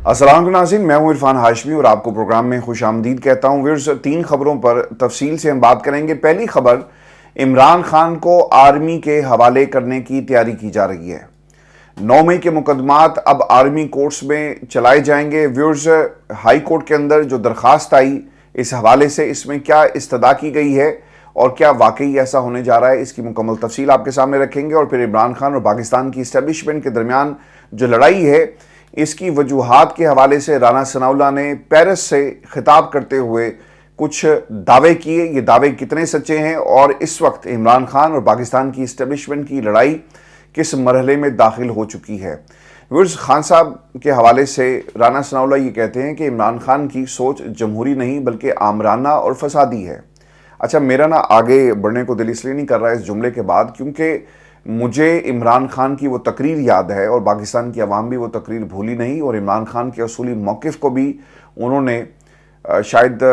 السلام علیکم ناظرین، میں ہوں عرفان ہاشمی اور آپ کو پروگرام میں خوش آمدید کہتا ہوں۔ ویورز، 3 خبروں پر تفصیل سے ہم بات کریں گے۔ پہلی خبر، عمران خان کو آرمی کے حوالے کرنے کی تیاری کی جا رہی ہے۔ 9 مئی کے مقدمات اب آرمی کورٹس میں چلائے جائیں گے۔ ویورز، ہائی کورٹ کے اندر جو درخواست آئی اس حوالے سے، اس میں کیا استدعا کی گئی ہے اور کیا واقعی ایسا ہونے جا رہا ہے، اس کی مکمل تفصیل آپ کے سامنے رکھیں گے۔ اور پھر عمران خان اور پاکستان کی اسٹیبلشمنٹ کے درمیان جو لڑائی ہے، اس کی وجوہات کے حوالے سے رانا ثناء اللہ نے پیرس سے خطاب کرتے ہوئے کچھ دعوے کیے۔ یہ دعوے کتنے سچے ہیں اور اس وقت عمران خان اور پاکستان کی اسٹیبلشمنٹ کی لڑائی کس مرحلے میں داخل ہو چکی ہے۔ ویورز، خان صاحب کے حوالے سے رانا ثناء اللہ یہ کہتے ہیں کہ عمران خان کی سوچ جمہوری نہیں بلکہ آمرانہ اور فسادی ہے۔ اچھا، میرا آگے بڑھنے کو دل اس لیے نہیں کر رہا ہے اس جملے کے بعد، کیونکہ مجھے عمران خان کی وہ تقریر یاد ہے اور پاکستان کی عوام بھی وہ تقریر بھولی نہیں، اور عمران خان کے اصولی موقف کو بھی انہوں نے شاید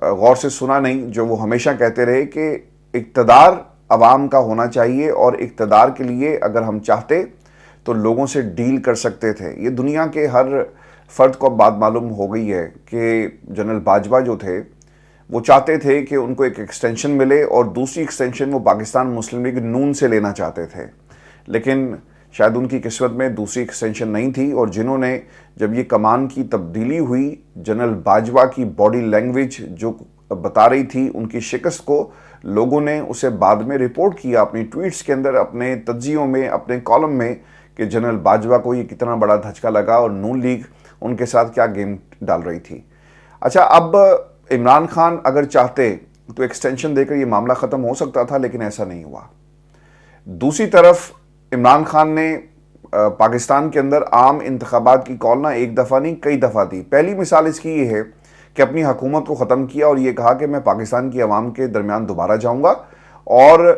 غور سے سنا نہیں، جو وہ ہمیشہ کہتے رہے کہ اقتدار عوام کا ہونا چاہیے اور اقتدار کے لیے اگر ہم چاہتے تو لوگوں سے ڈیل کر سکتے تھے۔ یہ دنیا کے ہر فرد کو اب بات معلوم ہو گئی ہے کہ جنرل باجوہ جو تھے وہ چاہتے تھے کہ ان کو ایک ایکسٹینشن ملے اور دوسری ایکسٹینشن وہ پاکستان مسلم لیگ نون سے لینا چاہتے تھے، لیکن شاید ان کی قسمت میں دوسری ایکسٹینشن نہیں تھی، اور جنہوں نے جب یہ کمان کی تبدیلی ہوئی، جنرل باجوہ کی باڈی لینگویج جو بتا رہی تھی ان کی شکست کو، لوگوں نے اسے بعد میں رپورٹ کیا اپنی ٹویٹس کے اندر، اپنے تجزیوں میں، اپنے کالم میں، کہ جنرل باجوہ کو یہ کتنا بڑا دھچکا لگا اور نون لیگ ان کے ساتھ کیا گیم ڈال رہی تھی۔ اچھا، اب عمران خان اگر چاہتے تو ایکسٹینشن دے کر یہ معاملہ ختم ہو سکتا تھا، لیکن ایسا نہیں ہوا۔ دوسری طرف عمران خان نے پاکستان کے اندر عام انتخابات کی کال نہ ایک دفعہ نہیں کئی دفعہ دی۔ پہلی مثال اس کی یہ ہے کہ اپنی حکومت کو ختم کیا اور یہ کہا کہ میں پاکستان کی عوام کے درمیان دوبارہ جاؤں گا اور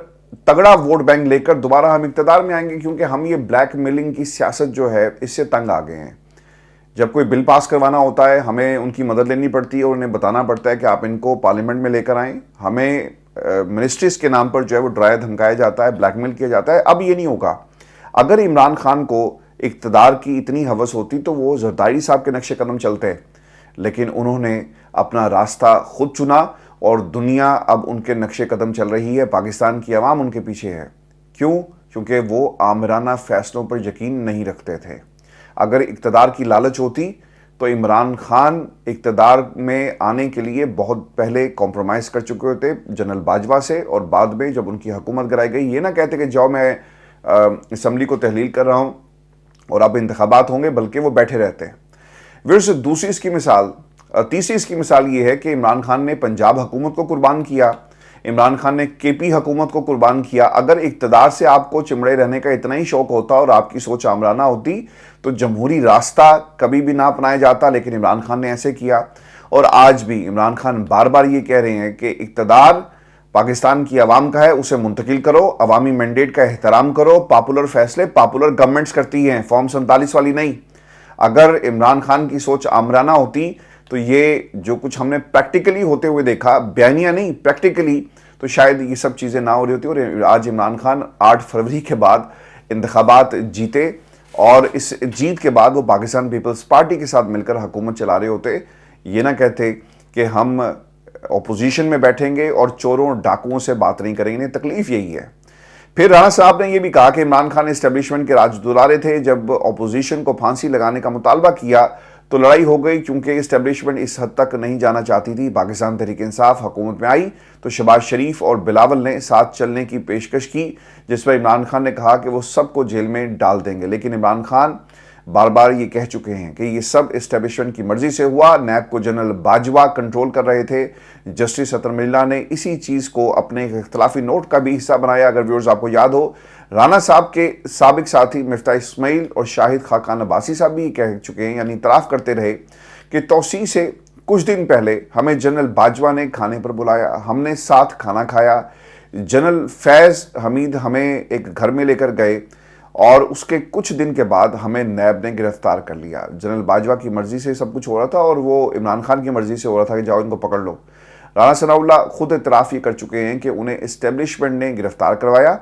تگڑا ووٹ بینک لے کر دوبارہ ہم اقتدار میں آئیں گے، کیونکہ ہم یہ بلیک میلنگ کی سیاست جو ہے اس سے تنگ آ گئے ہیں۔ جب کوئی بل پاس کروانا ہوتا ہے ہمیں ان کی مدد لینی پڑتی ہے اور انہیں بتانا پڑتا ہے کہ آپ ان کو پارلیمنٹ میں لے کر آئیں، ہمیں منسٹریز کے نام پر جو ہے وہ ڈرایا دھمکایا جاتا ہے، بلیک میل کیا جاتا ہے۔ اب یہ نہیں ہوگا۔ اگر عمران خان کو اقتدار کی اتنی ہوس ہوتی تو وہ زرداری صاحب کے نقش قدم چلتے، لیکن انہوں نے اپنا راستہ خود چنا اور دنیا اب ان کے نقش قدم چل رہی ہے، پاکستان کی عوام ان کے پیچھے ہے۔ کیوں؟ کیونکہ وہ آمرانہ فیصلوں پر یقین نہیں رکھتے تھے۔ اگر اقتدار کی لالچ ہوتی تو عمران خان اقتدار میں آنے کے لیے بہت پہلے کمپرومائز کر چکے ہوتے جنرل باجوہ سے، اور بعد میں جب ان کی حکومت گرائی گئی یہ نہ کہتے کہ جاؤ میں اسمبلی کو تحلیل کر رہا ہوں اور اب انتخابات ہوں گے، بلکہ وہ بیٹھے رہتے ہیں۔ تیسری اس کی مثال یہ ہے کہ عمران خان نے پنجاب حکومت کو قربان کیا، عمران خان نے کے پی حکومت کو قربان کیا۔ اگر اقتدار سے آپ کو چمڑے رہنے کا اتنا ہی شوق ہوتا اور آپ کی سوچ آمرانہ ہوتی تو جمہوری راستہ کبھی بھی نہ اپنایا جاتا، لیکن عمران خان نے ایسے کیا۔ اور آج بھی عمران خان بار بار یہ کہہ رہے ہیں کہ اقتدار پاکستان کی عوام کا ہے، اسے منتقل کرو، عوامی مینڈیٹ کا احترام کرو، پاپولر فیصلے پاپولر گورنمنٹس کرتی ہیں، فارم 47 والی نہیں۔ اگر عمران خان کی سوچ آمرانہ ہوتی تو یہ جو کچھ ہم نے پریکٹیکلی ہوتے ہوئے دیکھا، بیانیہ نہیں پریکٹیکلی، تو شاید یہ سب چیزیں نہ ہو رہی ہوتی۔ اور آج عمران خان 8 فروری کے بعد انتخابات جیتے اور اس جیت کے بعد وہ پاکستان پیپلز پارٹی کے ساتھ مل کر حکومت چلا رہے ہوتے، یہ نہ کہتے کہ ہم اپوزیشن میں بیٹھیں گے اور چوروں ڈاکوؤں سے بات نہیں کریں گے۔ تکلیف یہی ہے۔ پھر رانا صاحب نے یہ بھی کہا کہ عمران خان اسٹیبلشمنٹ کے راج دلارے تھے، جب اپوزیشن کو پھانسی لگانے کا مطالبہ کیا تو لڑائی ہو گئی، کیونکہ اسٹیبلشمنٹ اس حد تک نہیں جانا چاہتی تھی۔ پاکستان تحریک انصاف حکومت میں آئی تو شہباز شریف اور بلاول نے ساتھ چلنے کی پیشکش کی، جس پر عمران خان نے کہا کہ وہ سب کو جیل میں ڈال دیں گے، لیکن عمران خان بار بار یہ کہہ چکے ہیں کہ یہ سب اسٹیبلشمنٹ کی مرضی سے ہوا۔ نیب کو جنرل باجوہ کنٹرول کر رہے تھے، جسٹس عطر ملہ نے اسی چیز کو اپنے اختلافی نوٹ کا بھی حصہ بنایا۔ اگر ویورز آپ کو یاد ہو، رانا صاحب کے سابق ساتھی مفتاح اسماعیل اور شاہد خاقان عباسی صاحب بھی کہہ چکے ہیں، یعنی اعتراف کرتے رہے کہ توسیع سے کچھ دن پہلے ہمیں جنرل باجوہ نے کھانے پر بلایا، ہم نے ساتھ کھانا کھایا، جنرل فیض حمید ہمیں ایک گھر میں لے کر گئے اور اس کے کچھ دن کے بعد ہمیں نیب نے گرفتار کر لیا۔ جنرل باجوہ کی مرضی سے سب کچھ ہو رہا تھا اور وہ عمران خان کی مرضی سے ہو رہا تھا کہ جاؤ ان کو پکڑ لو۔ رانا ثناء اللہ خود اعتراف یہ کر چکے ہیں کہ انہیں اسٹیبلشمنٹ نے گرفتار کروایا،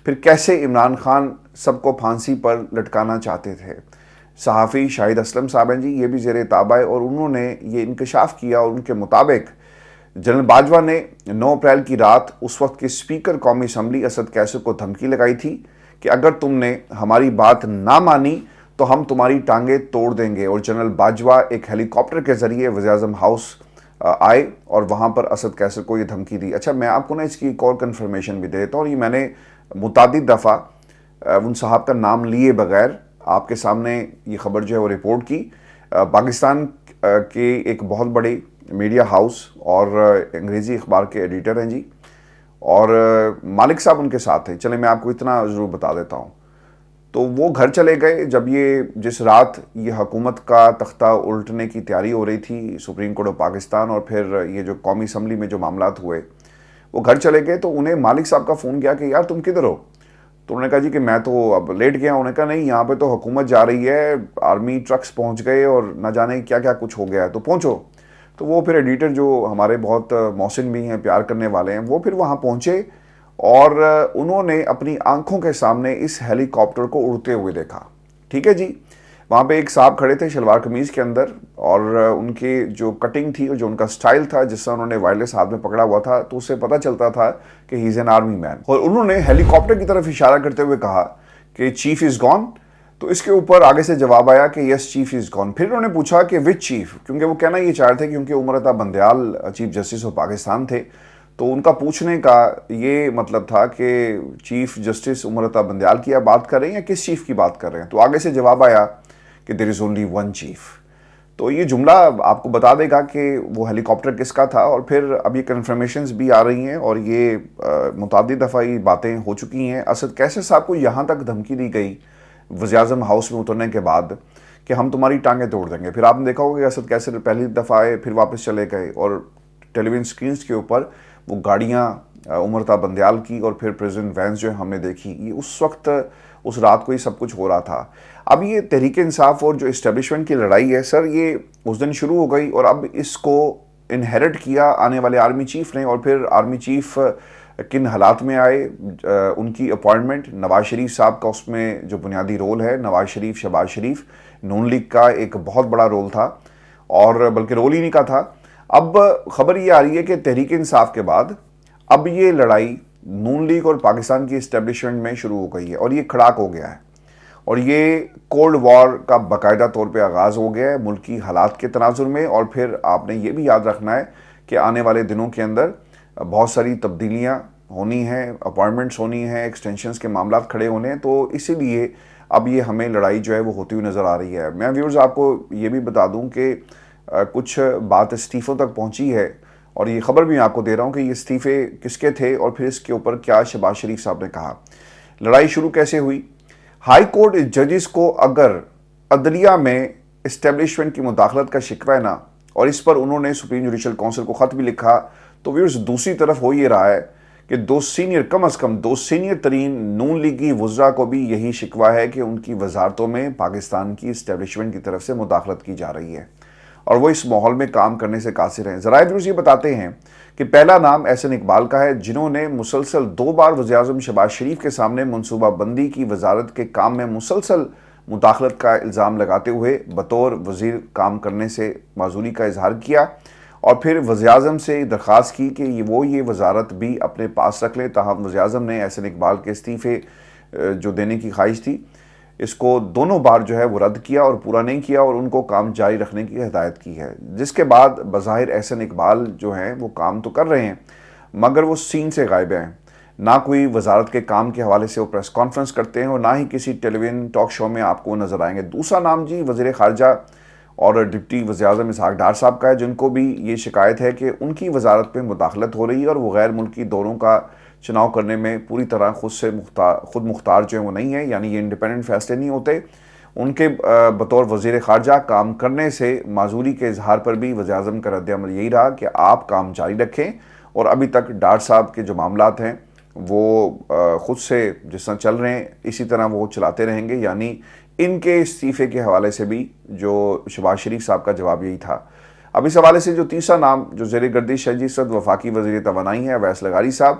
پھر کیسے عمران خان سب کو پھانسی پر لٹکانا چاہتے تھے۔ صحافی شاہد اسلم صاحب ہیں جی، یہ بھی زیر تابع ہے، اور انہوں نے یہ انکشاف کیا اور ان کے مطابق جنرل باجوہ نے 9 اپریل کی رات اس وقت کے اسپیکر قومی اسمبلی اسد کیسر کو دھمکی لگائی تھی کہ اگر تم نے ہماری بات نہ مانی تو ہم تمہاری ٹانگیں توڑ دیں گے، اور جنرل باجوہ ایک ہیلی کاپٹر کے ذریعے وزیر اعظم ہاؤس آئے اور وہاں پر اسد کیسر کو یہ دھمکی دی۔ اچھا، میں آپ کو نا اس کی ایک اور کنفرمیشن بھی دے دیتا ہوں، اور یہ میں نے متعدد دفعہ ان صاحب کا نام لیے بغیر آپ کے سامنے یہ خبر جو ہے وہ رپورٹ کی۔ پاکستان کے ایک بہت بڑے میڈیا ہاؤس اور انگریزی اخبار کے ایڈیٹر ہیں جی، اور مالک صاحب ان کے ساتھ ہیں۔ چلیں میں آپ کو اتنا ضرور بتا دیتا ہوں۔ تو وہ گھر چلے گئے جب یہ جس رات یہ حکومت کا تختہ الٹنے کی تیاری ہو رہی تھی، سپریم کورٹ آف پاکستان، اور پھر یہ جو قومی اسمبلی میں جو معاملات ہوئے، وہ گھر چلے گئے تو انہیں مالک صاحب کا فون کیا کہ یار تم کدھر ہو؟ تو انہوں نے کہا جی کہ میں تو اب لیٹ گیا۔ انہوں نے کہا نہیں، یہاں پہ تو حکومت جا رہی ہے، آرمی ٹرکس پہنچ گئے اور نہ جانے کیا کیا کچھ ہو گیا ہے، تو پہنچو۔ تو وہ پھر ایڈیٹر جو ہمارے بہت محسن بھی ہیں، پیار کرنے والے ہیں، وہ پھر وہاں پہنچے اور انہوں نے اپنی آنکھوں کے سامنے اس ہیلی کاپٹر کو اڑتے ہوئے دیکھا۔ ٹھیک ہے جی، وہاں پہ ایک صاحب کھڑے تھے شلوار قمیض کے اندر، اور ان کی جو کٹنگ تھی اور جو ان کا سٹائل تھا، جس سے انہوں نے وائرلیس ہاتھ میں پکڑا ہوا تھا، تو اس سے پتہ چلتا تھا کہ ہی از این آرمی مین۔ اور انہوں نے ہیلی کاپٹر کی طرف اشارہ کرتے ہوئے کہا کہ چیف از گون۔ تو اس کے اوپر آگے سے جواب آیا کہ یس چیف از گون۔ پھر انہوں نے پوچھا کہ وچ چیف، کیونکہ وہ کہنا یہ چاہ رہے تھے کیونکہ Umar Ata Bandial chief justice of Pakistan تھے، تو ان کا پوچھنے کا یہ مطلب تھا کہ چیف جسٹس عمر عطا بندیال کی آپ بات کر رہے ہیں یا کس چیف کی بات کر رہے ہیں؟ تو آگے سے جواب آیا کہ دیر از اونلی ون چیف۔ تو یہ جملہ آپ کو بتا دے گا کہ وہ ہیلی کاپٹر کس کا تھا، اور پھر اب یہ کنفرمیشنز بھی آ رہی ہیں، اور یہ متعدد دفعہ یہ باتیں ہو چکی ہیں۔ اسد کیسر صاحب کو یہاں تک دھمکی دی گئی وزیر اعظم ہاؤس میں اترنے کے بعد کہ ہم تمہاری ٹانگیں توڑ دیں گے۔ پھر آپ نے دیکھا ہوگا کہ اسد کیسر پہلی دفعہ آئے، پھر واپس چلے گئے، اور ٹیلی ویژن سکرینز کے اوپر وہ گاڑیاں عمر عطا بندیال کی اور پھر پریزیڈنٹ وینس جو ہم نے دیکھی، یہ اس وقت اس رات کو یہ سب کچھ ہو رہا تھا۔ اب یہ تحریک انصاف اور جو اسٹیبلشمنٹ کی لڑائی ہے سر، یہ اس دن شروع ہو گئی، اور اب اس کو انہیرٹ کیا آنے والے آرمی چیف نے، اور پھر آرمی چیف کن حالات میں آئے، ان کی اپوائنٹمنٹ نواز شریف صاحب کا اس میں جو بنیادی رول ہے، نواز شریف، شہباز شریف، نون لیگ کا ایک بہت بڑا رول تھا، اور بلکہ رول ہی نہیں کا تھا۔ اب خبر یہ آ رہی ہے کہ تحریک انصاف کے بعد اب یہ لڑائی نون لیگ اور پاکستان کی اسٹیبلشمنٹ میں شروع ہو گئی ہے، اور یہ کھڑاک ہو گیا ہے، اور یہ کولڈ وار کا باقاعدہ طور پہ آغاز ہو گیا ہے ملکی حالات کے تناظر میں۔ اور پھر آپ نے یہ بھی یاد رکھنا ہے کہ آنے والے دنوں کے اندر بہت ساری تبدیلیاں ہونی ہیں، اپوائنٹمنٹس ہونی ہیں، ایکسٹینشنز کے معاملات کھڑے ہونے ہیں، تو اسی لیے اب یہ ہمیں لڑائی جو ہے وہ ہوتی ہوئی نظر آ رہی ہے۔ میں ویورز آپ کو یہ بھی بتا دوں کہ کچھ بات استعفوں تک پہنچی ہے، اور یہ خبر بھی میں آپ کو دے رہا ہوں کہ یہ استعفے کس کے تھے، اور پھر اس کے اوپر کیا شہباز شریف صاحب نے کہا۔ لڑائی شروع کیسے ہوئی؟ ہائی کورٹ ججز کو اگر عدلیہ میں اسٹیبلشمنٹ کی مداخلت کا شکوہ ہے نا، اور اس پر انہوں نے سپریم جوڈیشل کونسل کو خط بھی لکھا، تو ویورز دوسری طرف ہو یہ رہا ہے کہ کم از کم دو سینئر ترین نون لیگی وزراء کو بھی یہی شکوہ ہے کہ ان کی وزارتوں میں پاکستان کی اسٹیبلشمنٹ کی طرف سے مداخلت کی جا رہی ہے، اور وہ اس ماحول میں کام کرنے سے قاصر ہیں۔ ذرائع ویورز یہ بتاتے ہیں کہ پہلا نام احسن اقبال کا ہے، جنہوں نے مسلسل 2 بار وزیر اعظم شہباز شریف کے سامنے منصوبہ بندی کی وزارت کے کام میں مسلسل مداخلت کا الزام لگاتے ہوئے بطور وزیر کام کرنے سے معذوری کا اظہار کیا، اور پھر وزیر اعظم سے درخواست کی کہ وہ یہ وزارت بھی اپنے پاس رکھ لیں۔ تاہم وزیر اعظم نے احسن اقبال کے استعفے جو دینے کی خواہش تھی، اس کو دونوں بار جو ہے وہ رد کیا اور پورا نہیں کیا، اور ان کو کام جاری رکھنے کی ہدایت کی ہے، جس کے بعد بظاہر احسن اقبال جو ہیں وہ کام تو کر رہے ہیں، مگر وہ سین سے غائب ہیں۔ نہ کوئی وزارت کے کام کے حوالے سے وہ پریس کانفرنس کرتے ہیں، اور نہ ہی کسی ٹیلی ویژن ٹاک شو میں آپ کو نظر آئیں گے۔ دوسرا نام جی وزیر خارجہ اور ڈپٹی وزیر اعظم اسحاق ڈار صاحب کا ہے، جن کو بھی یہ شکایت ہے کہ ان کی وزارت پہ مداخلت ہو رہی ہے، اور وہ غیر ملکی دوروں کا چناؤ کرنے میں پوری طرح خود مختار جو ہیں وہ نہیں ہے، یعنی یہ انڈیپینڈنٹ فیصلے نہیں ہوتے۔ ان کے بطور وزیر خارجہ کام کرنے سے معذوری کے اظہار پر بھی وزیر اعظم کا رد عمل یہی رہا کہ آپ کام جاری رکھیں، اور ابھی تک ڈار صاحب کے جو معاملات ہیں وہ خود سے جس طرح چل رہے ہیں اسی طرح وہ چلاتے رہیں گے، یعنی ان کے استعفے کے حوالے سے بھی جو شہباز شریف صاحب کا جواب یہی تھا۔ اب اس حوالے سے جو تیسرا نام جو زیر گردش ہے جی، صد وفاقی وزیر توانائی ہے اویس لغاری صاحب،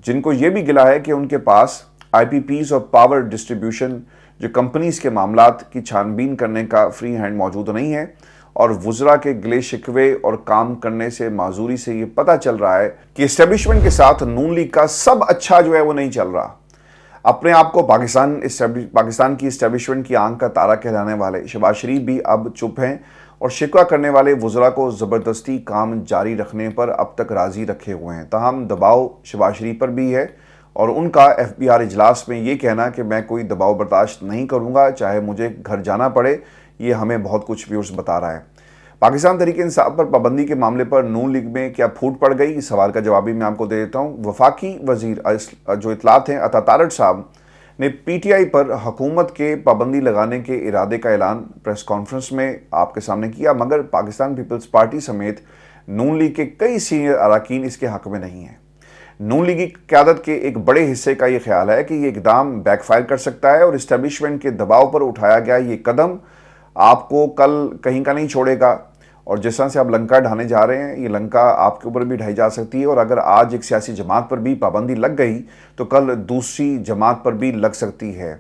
جن کو یہ بھی گلا ہے کہ ان کے پاس IPPs اور پاور ڈسٹریبیوشن جو کمپنیز کے معاملات کی چھانبین کرنے کا فری ہینڈ موجود نہیں ہے، اور وزراء کے گلے شکوے اور کام کرنے سے معذوری سے یہ پتہ چل رہا ہے کہ اسٹیبلشمنٹ کے ساتھ نون لیگ کا سب اچھا جو ہے وہ نہیں چل رہا۔ اپنے آپ کو پاکستان کی اسٹیبلشمنٹ کی آنکھ کا تارا کہلانے والے شہباز شریف بھی اب چپ ہیں، اور شکوہ کرنے والے وزراء کو زبردستی کام جاری رکھنے پر اب تک راضی رکھے ہوئے ہیں۔ تاہم دباؤ شہباز شریف پر بھی ہے، اور ان کا FBR اجلاس میں یہ کہنا کہ میں کوئی دباؤ برداشت نہیں کروں گا چاہے مجھے گھر جانا پڑے، یہ ہمیں بہت کچھ ویورز بتا رہا ہے۔ پاکستان تحریک انصاف پر پابندی کے معاملے پر نون لیگ میں کیا پھوٹ پڑ گئی؟ اس سوال کا جواب بھی میں آپ کو دے دیتا ہوں۔ وفاقی وزیر جو اطلاعات ہیں عطا تارڑ صاحب نے PTI پر حکومت کے پابندی لگانے کے ارادے کا اعلان پریس کانفرنس میں آپ کے سامنے کیا، مگر پاکستان پیپلز پارٹی سمیت نون لیگ کے کئی سینئر اراکین اس کے حق میں نہیں ہیں۔ نون لیگی قیادت کے ایک بڑے حصے کا یہ خیال ہے کہ یہ اقدام بیک فائر کر سکتا ہے، اور اسٹیبلشمنٹ کے دباؤ پر اٹھایا گیا یہ قدم آپ کو کل کہیں کا نہیں چھوڑے گا، اور جس طرح سے آپ لنکا ڈھانے جا رہے ہیں یہ لنکا آپ کے اوپر بھی ڈھائی جا سکتی ہے، اور اگر آج ایک سیاسی جماعت پر بھی پابندی لگ گئی تو کل دوسری جماعت پر بھی لگ سکتی ہے،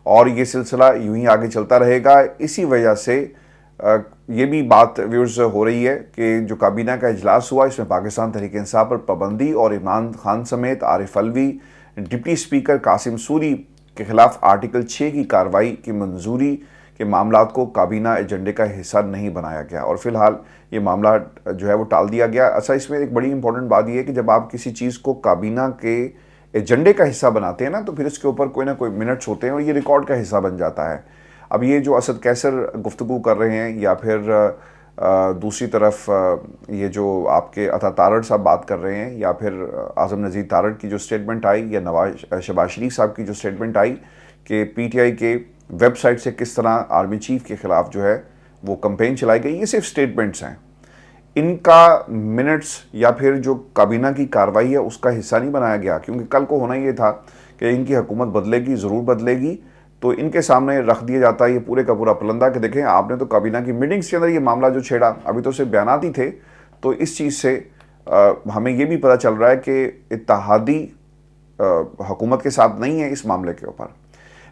اور یہ سلسلہ یوں ہی آگے چلتا رہے گا۔ اسی وجہ سے یہ بھی بات ویورز ہو رہی ہے کہ جو کابینہ کا اجلاس ہوا اس میں پاکستان تحریک انصاف پر پابندی اور عمران خان سمیت عارف علوی، ڈپٹی اسپیکر قاسم سوری کے خلاف آرٹیکل 6 کی کارروائی کی منظوری کے معاملات کو کابینہ ایجنڈے کا حصہ نہیں بنایا گیا، اور فی الحال یہ معاملہ جو ہے وہ ٹال دیا گیا۔ اچھا، اس میں ایک بڑی امپورٹنٹ بات یہ ہے کہ جب آپ کسی چیز کو کابینہ کے ایجنڈے کا حصہ بناتے ہیں نا تو پھر اس کے اوپر کوئی نہ کوئی منٹس ہوتے ہیں اور یہ ریکارڈ کا حصہ بن جاتا ہے۔ اب یہ جو اسد کیسر گفتگو کر رہے ہیں، یا پھر دوسری طرف یہ جو آپ کے عطا تارڑ صاحب بات کر رہے ہیں، یا پھر اعظم نذیر تارڑ کی جو سٹیٹمنٹ آئی، یا شہباز شریف صاحب کی جو سٹیٹمنٹ آئی کہ PTI کے ویب سائٹ سے کس طرح آرمی چیف کے خلاف جو ہے وہ کمپین چلائی گئی، یہ صرف سٹیٹمنٹس ہیں، ان کا منٹس یا پھر جو کابینہ کی کارروائی ہے اس کا حصہ نہیں بنایا گیا، کیونکہ کل کو ہونا یہ تھا کہ ان کی حکومت بدلے گی، ضرور بدلے گی، تو ان کے سامنے رکھ دیا جاتا ہے یہ پورے کا پورا پلندہ کہ دیکھیں آپ نے تو کابینہ کی میٹنگز کے اندر یہ معاملہ جو چھیڑا، ابھی تو صرف بیانات ہی تھے، تو اس چیز سے ہمیں یہ بھی پتہ چل رہا ہے کہ اتحادی حکومت کے ساتھ نہیں ہے اس معاملے کے اوپر۔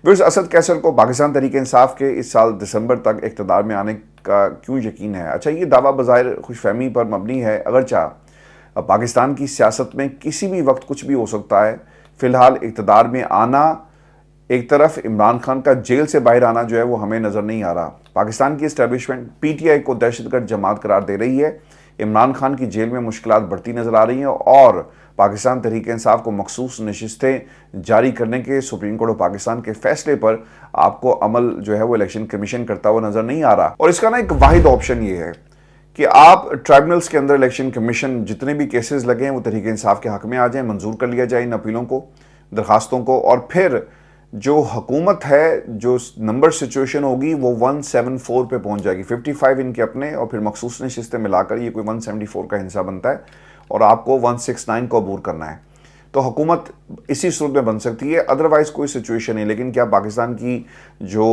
ویورز، اسد کیسر کو پاکستان تحریک انصاف کے اس سال دسمبر تک اقتدار میں آنے کا کیوں یقین ہے؟ اچھا، یہ دعویٰ بظاہر خوش فہمی پر مبنی ہے، اگرچہ پاکستان کی سیاست میں کسی بھی وقت کچھ بھی ہو سکتا ہے۔ فی الحال اقتدار میں آنا ایک طرف، عمران خان کا جیل سے باہر آنا جو ہے وہ ہمیں نظر نہیں آ رہا۔ پاکستان کی اسٹیبلشمنٹ PTI کو دہشت گرد جماعت قرار دے رہی ہے، عمران خان کی جیل میں مشکلات بڑھتی نظر آ رہی ہیں، اور پاکستان تحریک انصاف کو مخصوص نشستیں جاری کرنے کے سپریم کورٹ آف پاکستان کے فیصلے پر آپ کو عمل جو ہے وہ الیکشن کمیشن کرتا ہوا نظر نہیں آ رہا۔ اور اس کا ایک واحد آپشن یہ ہے کہ آپ ٹرائبونلز کے اندر الیکشن کمیشن جتنے بھی کیسز لگے ہیں وہ تحریک انصاف کے حق میں آ جائیں، منظور کر لیا جائے ان اپیلوں کو، درخواستوں کو، اور پھر جو حکومت ہے جو نمبر سچویشن ہوگی وہ 174 پہ پہنچ جائے گی، 55 ان کے اپنے اور پھر مخصوص نشستیں ملا کر یہ کوئی 174 کا حصہ بنتا ہے، اور آپ کو 169 کو عبور کرنا ہے، تو حکومت اسی صورت میں بن سکتی ہے، ادروائز کوئی سچویشن نہیں۔ لیکن کیا پاکستان کی جو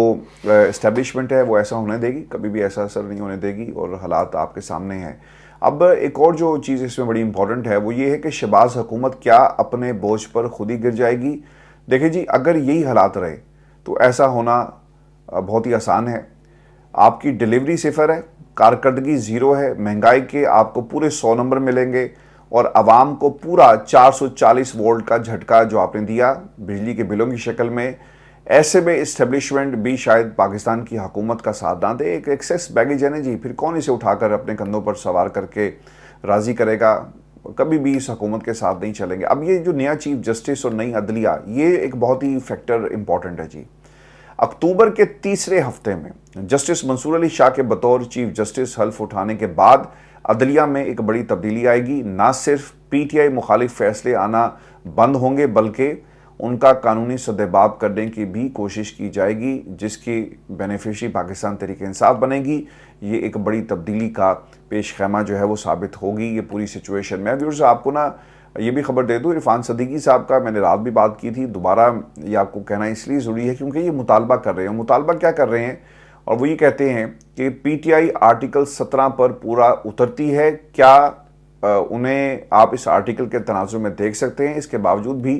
اسٹیبلشمنٹ ہے وہ ایسا ہونے دے گی؟ کبھی بھی ایسا اثر نہیں ہونے دے گی، اور حالات آپ کے سامنے ہیں۔ اب ایک اور جو چیز اس میں بڑی امپورٹنٹ ہے وہ یہ ہے کہ شہباز حکومت کیا اپنے بوجھ پر خود ہی گر جائے گی؟ دیکھیں جی، اگر یہی حالات رہے تو ایسا ہونا بہت ہی آسان ہے۔ آپ کی ڈیلیوری صفر ہے، کارکردگی زیرو ہے، مہنگائی کے آپ کو پورے 100 نمبر ملیں گے، اور عوام کو پورا 440 وولٹ کا جھٹکا جو آپ نے دیا بجلی کے بلوں کی شکل میں، ایسے میں اسٹیبلشمنٹ بھی شاید پاکستان کی حکومت کا ساتھ نہ دے۔ ایک ایکسیس بیگیج ہے نا جی، پھر کون اسے اٹھا کر اپنے کندھوں پر سوار کر کے راضی کرے گا؟ کبھی بھی اس حکومت کے ساتھ نہیں چلیں گے۔ اب یہ جو نیا چیف جسٹس اور نئی عدلیہ، یہ ایک بہت ہی فیکٹر امپورٹنٹ ہے جی۔ اکتوبر کے تیسرے ہفتے میں جسٹس منصور علی شاہ کے بطور چیف جسٹس حلف اٹھانے کے بعد عدلیہ میں ایک بڑی تبدیلی آئے گی۔ نہ صرف PTI مخالف فیصلے آنا بند ہوں گے، بلکہ ان کا قانونی سدباب کرنے کی بھی کوشش کی جائے گی، جس کی بینیفیشری پاکستان تحریک انصاف بنے گی۔ یہ ایک بڑی تبدیلی کا پیش خیمہ جو ہے وہ ثابت ہوگی یہ پوری سچویشن میں۔ ویورز، آپ کو یہ بھی خبر دے دوں، عرفان صدیقی صاحب کا میں نے رات بھی بات کی تھی، دوبارہ یہ آپ کو کہنا اس لیے ضروری ہے کیونکہ یہ مطالبہ کر رہے ہیں۔ مطالبہ کیا کر رہے ہیں؟ اور وہ یہ کہتے ہیں کہ PTI آرٹیکل 17 پر پورا اترتی ہے، کیا انہیں آپ اس آرٹیکل کے تناظر میں دیکھ سکتے ہیں؟ اس کے باوجود بھی